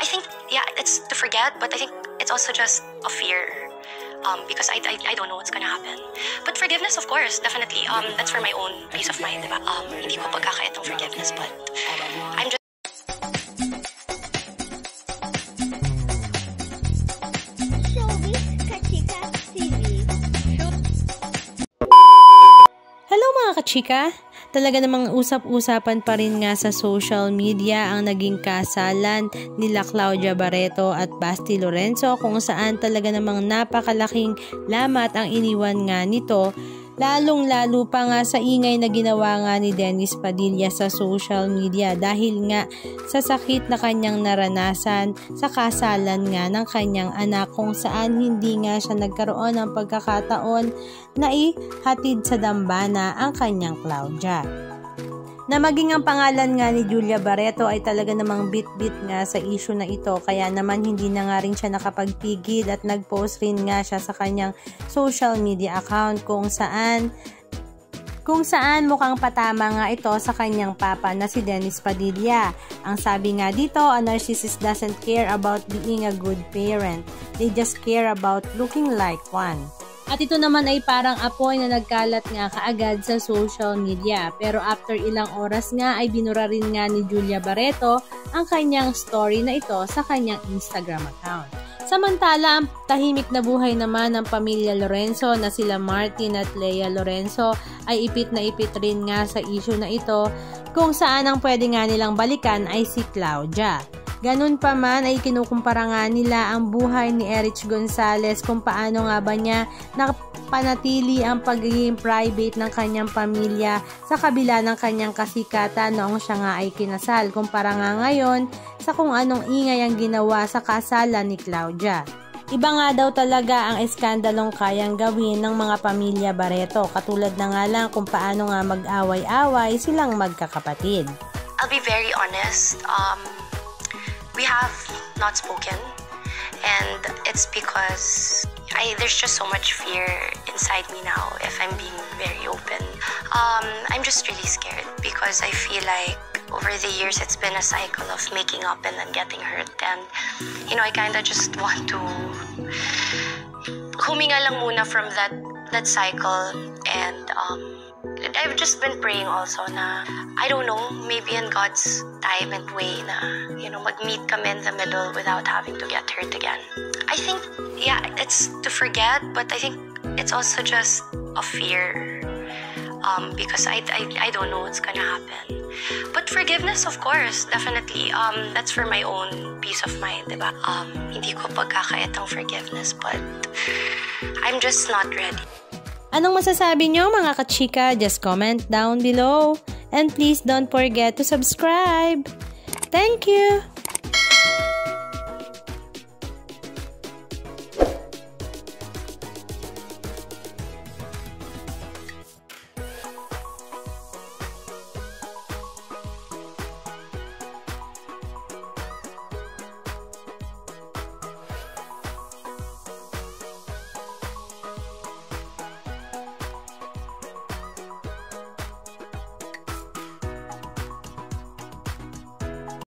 I think, yeah, it's to forget, but I think it's also just a fear. Because I don't know what's gonna happen. But forgiveness, of course, definitely. That's for my own peace of mind, diba? Hindi ko pagkakaya tong forgiveness, but I'm just... Hello mga kachika! Talaga namang usap-usapan pa rin nga sa social media ang naging kasalan nila Claudia Barreto at Basti Lorenzo, kung saan talaga namang napakalaking lamat ang iniwan nga nito, lalong-lalo pa nga sa ingay na ginawa nga ni Dennis Padilla sa social media dahil nga sa sakit na kanyang naranasan sa kasalan nga ng kanyang anak, kung saan hindi nga siya nagkaroon ng pagkakataon na ihatid sa dambana ang kanyang Claudia. Na maging ang pangalan nga ni Julia Barreto ay talaga namang bit-bit nga sa issue na ito, kaya naman hindi na nga rin siya nakapagpigil at nag-post rin nga siya sa kanyang social media account kung saan mukhang patama nga ito sa kanyang papa na si Dennis Padilla. Ang sabi nga dito, a narcissist doesn't care about being a good parent. They just care about looking like one. At ito naman ay parang apoy na nagkalat nga kaagad sa social media. Pero after ilang oras nga ay binura rin nga ni Julia Barreto ang kanyang story na ito sa kanyang Instagram account. Samantala, ang tahimik na buhay naman ng pamilya Lorenzo na sila Martin at Lea Lorenzo ay ipit na ipit rin nga sa issue na ito, kung saan ang pwede nga nilang balikan ay si Claudia. Ganun pa man ay kinukumpara nga nila ang buhay ni Erich Gonzalez kung paano nga ba niya napanatili ang pagiging private ng kanyang pamilya sa kabila ng kanyang kasikatan noong siya nga ay kinasal, kumpara nga ngayon sa kung anong ingay ang ginawa sa kasalan ni Claudia. Iba nga daw talaga ang eskandalong kayang gawin ng mga pamilya Barreto, katulad na nga lang kung paano nga mag-away-away silang magkakapatid. I'll be very honest, we have not spoken, and it's because there's just so much fear inside me now, if I'm being very open. I'm just really scared because I feel like over the years it's been a cycle of making up and then getting hurt, and I kind of just want to huminga lang muna from that cycle, and I've just been praying also na, I don't know, maybe in God's time and way na, mag-meet kami in the middle without having to get hurt again. I think, yeah, it's to forget, but I think it's also just a fear, because I don't know what's gonna happen. But forgiveness, of course, definitely, that's for my own peace of mind, diba? Hindi ko pagkakaya tong forgiveness, but I'm just not ready. Anong masasabi nyo mga kachika? Just comment down below. And please don't forget to subscribe. Thank you!